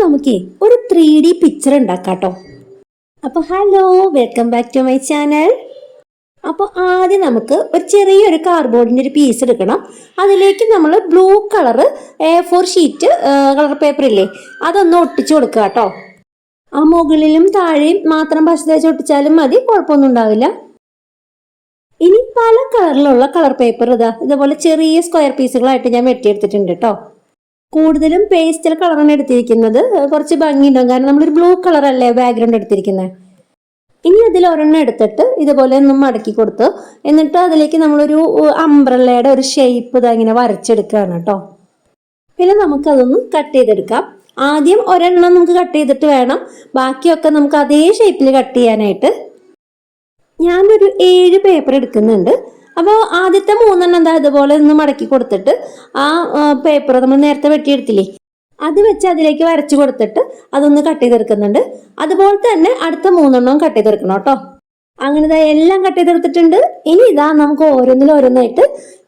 നമുക്കേ ഒരു 3D picture ഉണ്ടാക്കാട്ടോ. അപ്പോൾ hello, welcome back to my channel. അപ്പോൾ ആദ്യം നമുക്ക് ഒരു ചെറിയൊരു കാർഡ്ബോർഡിൻ്റെ ഒരു പീസ് എടുക്കണം. അതിലേക്ക് നമ്മൾ blue colour A4 sheet colour paper ഇല്ലേ, അതൊന്ന് ഒട്ടിച്ചു കൊടുക്കുക കേട്ടോ. ആ മുകളിലും താഴെയും മാത്രം പശ തേച്ച് ഒട്ടിച്ചാലും മതി, കുഴപ്പമൊന്നും ഉണ്ടാവില്ല. ഇനി പല കളറിലുള്ള കളർ പേപ്പർ ഇതുപോലെ ചെറിയ സ്ക്വയർ പീസുകളായിട്ട് ഞാൻ വെട്ടിയെടുത്തിട്ടുണ്ട് കേട്ടോ. കൂടുതലും പേസ്റ്റൽ കളറാണ് എടുത്തിരിക്കുന്നത്. കുറച്ച് ഭംഗിയുണ്ടാവും, കാരണം നമ്മളൊരു ബ്ലൂ കളറല്ലേ ബാക്ക്ഗ്രൗണ്ട് എടുത്തിരിക്കുന്നത്. ഇനി അതിൽ ഒരെണ്ണം എടുത്തിട്ട് ഇതുപോലെ ഒന്ന് മടക്കി കൊടുത്തു, എന്നിട്ട് അതിലേക്ക് നമ്മളൊരു അംബ്രല്ലയുടെ ഒരു ഷേപ്പ് ഇങ്ങനെ വരച്ചെടുക്കുകയാണ് കേട്ടോ. പിന്നെ നമുക്കതൊന്ന് കട്ട് ചെയ്തെടുക്കാം. ആദ്യം ഒരെണ്ണം നമുക്ക് കട്ട് ചെയ്തിട്ട് വേണം ബാക്കിയൊക്കെ നമുക്ക് അതേ ഷേപ്പിൽ കട്ട് ചെയ്യാനായിട്ട്. ഞാനൊരു 7 പേപ്പർ എടുക്കുന്നുണ്ട്. അപ്പോൾ ആദ്യത്തെ 3 എന്താ ഇതുപോലെ ഒന്ന് മടക്കി കൊടുത്തിട്ട് ആ പേപ്പർ നമ്മൾ നേരത്തെ വെട്ടിയെടുത്തില്ലേ, അത് വെച്ച് അതിലേക്ക് വരച്ചു കൊടുത്തിട്ട് അതൊന്ന് കട്ട് ചെയ്തെടുക്കുന്നുണ്ട്. അതുപോലെ തന്നെ അടുത്ത 3 കട്ട് ചെയ്തെടുക്കണം കേട്ടോ. അങ്ങനെ എല്ലാം കട്ട് ചെയ്തെടുത്തിട്ടുണ്ട്. ഇനി നമുക്ക് ഓരോന്നിലോരോന്നായിട്ട്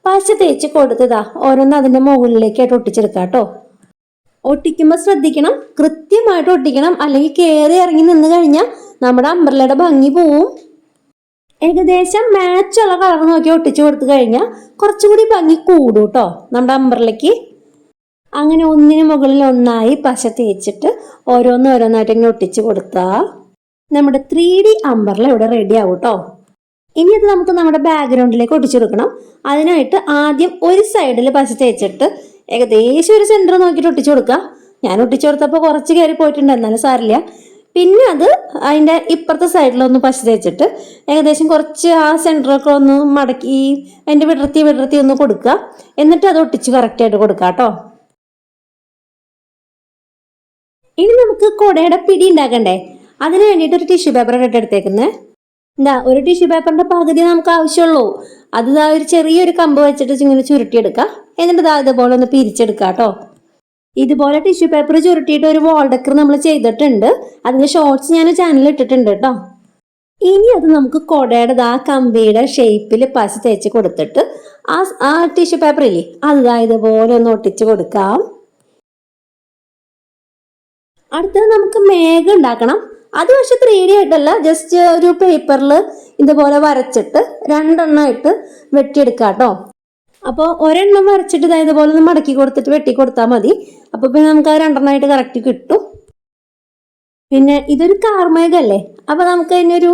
പശ തേച്ച് കൊടുത്തതാ ഓരോന്ന് അതിന്റെ മുകളിലേക്കായിട്ട് ഒട്ടിച്ചെടുക്കാം കേട്ടോ. ഒട്ടിക്കുമ്പോൾ ശ്രദ്ധിക്കണം, കൃത്യമായിട്ട് ഒട്ടിക്കണം, അല്ലെങ്കിൽ കയറി ഇറങ്ങി നിന്ന് കഴിഞ്ഞാൽ നമ്മുടെ അംബ്രല്ലയുടെ ഭംഗി പോവും. ഏകദേശം മാച്ചുള്ള കളർ നോക്കി ഒട്ടിച്ചു കൊടുത്തു കഴിഞ്ഞാൽ കുറച്ചുകൂടി ഭംഗി കൂടും കേട്ടോ നമ്മുടെ അംബ്രല്ലയ്ക്ക്. അങ്ങനെ ഒന്നിന് മുകളിൽ ഒന്നായി പശ തേച്ചിട്ട് ഓരോന്നായിട്ട് ഇങ്ങനെ ഒട്ടിച്ചു കൊടുത്താൽ നമ്മുടെ 3D അംബ്രല്ല ഇവിടെ റെഡി ആവും കേട്ടോ. ഇനി അത് നമുക്ക് നമ്മുടെ ബാക്ക്ഗ്രൗണ്ടിലേക്ക് ഒട്ടിച്ചു കൊടുക്കണം. അതിനായിട്ട് ആദ്യം ഒരു സൈഡിൽ പശ തേച്ചിട്ട് ഏകദേശം ഒരു സെന്റർ നോക്കിയിട്ട് ഒട്ടിച്ചു കൊടുക്കുക. ഞാൻ ഒട്ടിച്ചു കൊടുത്തപ്പോൾ കുറച്ച് കയറി പോയിട്ടുണ്ട്, എന്നാലും സാരില്ല. പിന്നെ അത് അതിൻ്റെ ഇപ്പുറത്തെ സൈഡിലൊന്ന് പശ തേച്ചിട്ട് ഏകദേശം കുറച്ച് ആ സെൻറ്ററൊക്കെ ഒന്ന് മടക്കി അതിൻ്റെ വിടർത്തി ഒന്ന് കൊടുക്കുക. എന്നിട്ട് അത് ഒട്ടിച്ച് കറക്റ്റായിട്ട് കൊടുക്കുക കേട്ടോ. ഇനി നമുക്ക് കുടയുടെ പിടി ഉണ്ടാക്കണ്ടേ, അതിന് വേണ്ടിയിട്ട് ഒരു ടിഷ്യൂ പേപ്പർ എടുത്തേക്കുന്നത്. ഒരു ടിഷ്യൂ പേപ്പറിൻ്റെ പകുതി നമുക്ക് ആവശ്യമുള്ളൂ. അത് ഒരു ചെറിയൊരു കമ്പ് വെച്ചിട്ട് ഇങ്ങനെ ചുരുട്ടിയെടുക്കുക. എന്നിട്ട് ഇതുപോലെ ഒന്ന് പിരിച്ചെടുക്കുക കേട്ടോ. ഇതുപോലെ ടിഷ്യൂ പേപ്പർ ചുരുട്ടിയിട്ട് ഒരു വാൾ ഡെക്കർ നമ്മൾ ചെയ്തിട്ടുണ്ട്. അതിന്റെ ഷോർട്സ് ഞാൻ ചാനലിൽ ഇട്ടിട്ടുണ്ട് കേട്ടോ. ഇനി അത് നമുക്ക് കുടയുടെ ആ കമ്പിയുടെ ഷേപ്പിൽ പശ തേച്ച് കൊടുത്തിട്ട് ആ ടിഷ്യൂ പേപ്പർ ഇല്ലേ, അത് ഇതുപോലെ ഒന്ന് ഒട്ടിച്ച് കൊടുക്കാം. അടുത്തത് നമുക്ക് മേഘം ഉണ്ടാക്കണം. അത് പക്ഷെ 3D ആയിട്ടല്ല, ജസ്റ്റ് ഒരു പേപ്പറിൽ ഇതുപോലെ വരച്ചിട്ട് 2 വെട്ടിയെടുക്കാം കേട്ടോ. അപ്പോൾ ഒരെണ്ണം വരച്ചിട്ട് ഇതുപോലെ ഒന്ന് മടക്കി കൊടുത്തിട്ട് വെട്ടി കൊടുത്താൽ മതി. അപ്പോൾ പിന്നെ നമുക്ക് ആ 2 കറക്റ്റ് കിട്ടും. പിന്നെ ഇതൊരു കാർമേഘല്ലേ, അപ്പോൾ നമുക്ക് അതിനൊരു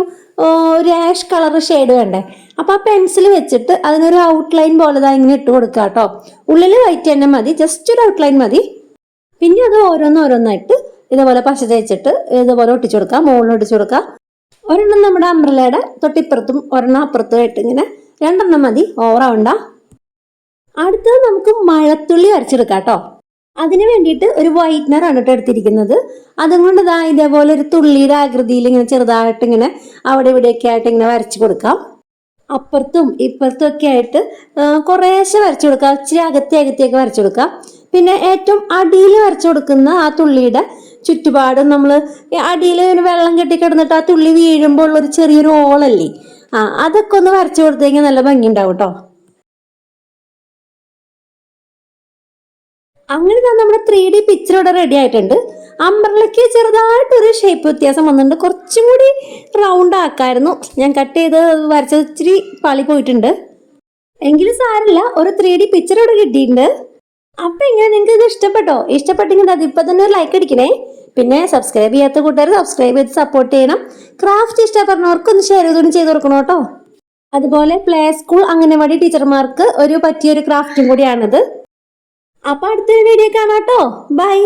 ആഷ് കളർ ഷെയ്ഡ് വേണ്ടേ. അപ്പോൾ ആ പെൻസിൽ വെച്ചിട്ട് അതിനൊരു ഔട്ട്ലൈൻ പോലെ ഇങ്ങനെ ഇട്ട് കൊടുക്കുക കേട്ടോ. ഉള്ളിൽ വൈറ്റ് തന്നെ മതി, ജസ്റ്റ് ഒരു ഔട്ട്ലൈൻ മതി. പിന്നെ അത് ഓരോന്നായിട്ട് ഇതുപോലെ പശ തേച്ചിട്ട് ഇതുപോലെ ഒട്ടിച്ചു കൊടുക്കുക, മുകളിൽ ഒട്ടിച്ചു കൊടുക്കുക. ഒരെണ്ണം നമ്മുടെ അംബ്രല്ലയുടെ തൊട്ടിപ്പുറത്തും ഒരെണ്ണം അപ്പുറത്തുമായിട്ട് ഇങ്ങനെ 2 മതി, ഓവറാവണ്ട. അടുത്തത് നമുക്ക് മഴത്തുള്ളി വരച്ചെടുക്കാം കേട്ടോ. അതിന് വേണ്ടിയിട്ട് ഒരു വൈറ്റ്നർ ആണ് എടുത്തിരിക്കുന്നത്. അതുകൊണ്ട് ഇതേപോലെ ഒരു തുള്ളിയുടെ ആകൃതിയിൽ ഇങ്ങനെ ചെറുതായിട്ട് ഇങ്ങനെ അവിടെ ഇവിടെയൊക്കെ ആയിട്ട് ഇങ്ങനെ വരച്ചു കൊടുക്കാം. അപ്പുറത്തും ഇപ്പുറത്തും ഒക്കെ ആയിട്ട് കുറേശ്ശെ വരച്ചു കൊടുക്കാം. ഇച്ചിരി അകത്തേക്ക് വരച്ചു കൊടുക്കാം. പിന്നെ ഏറ്റവും അടിയിൽ വരച്ചു കൊടുക്കുന്ന ആ തുള്ളിയുടെ ചുറ്റുപാടും നമ്മൾ അടിയിൽ വെള്ളം കെട്ടിക്കിടന്നിട്ട് ആ തുള്ളി വീഴുമ്പോൾ ഉള്ളൊരു ചെറിയൊരു ഓളല്ലേ, അതൊക്കെ ഒന്ന് വരച്ചു കൊടുത്തു കഴിഞ്ഞാൽ നല്ല ഭംഗി ഉണ്ടാവും കേട്ടോ. അങ്ങനെ നമ്മുടെ 3D പിക്ചർ ഇവിടെ റെഡി ആയിട്ടുണ്ട്. അംബ്രല്ലയ്ക്ക് ചെറുതായിട്ടൊരു ഷേപ്പ് വ്യത്യാസം വന്നിട്ടുണ്ട്. കുറച്ചും കൂടി റൗണ്ട് ആക്കായിരുന്നു. ഞാൻ കട്ട് ചെയ്ത് വരച്ചത് ഇച്ചിരി പാളി പോയിട്ടുണ്ട്. എങ്കിലും സാരില്ല, ഒരു 3D പിക്ചർ ഇവിടെ കിട്ടിയിട്ടുണ്ട്. അപ്പൊ ഇങ്ങനെ നിങ്ങൾക്ക് ഇത് ഇഷ്ടപ്പെട്ടെങ്കിൽ അതിപ്പോ തന്നെ ഒരു ലൈക്ക് അടിക്കണേ. പിന്നെ സബ്സ്ക്രൈബ് ചെയ്യാത്ത കൂട്ടുകാർ സബ്സ്ക്രൈബ് ചെയ്ത് സപ്പോർട്ട് ചെയ്യണം. ക്രാഫ്റ്റ് ഇഷ്ടപ്പെടുന്നവർക്കൊന്ന് ഷെയർ ചെയ്ത് കൊടുക്കണം കേട്ടോ. അതുപോലെ പ്ലേ സ്കൂൾ അംഗനവാടി ടീച്ചർമാർക്ക് പറ്റിയൊരു ക്രാഫ്റ്റും കൂടിയാണിത്. അപ്പൊ അടുത്തൊരു വീഡിയോ കാണാം കേട്ടോ. ബൈ.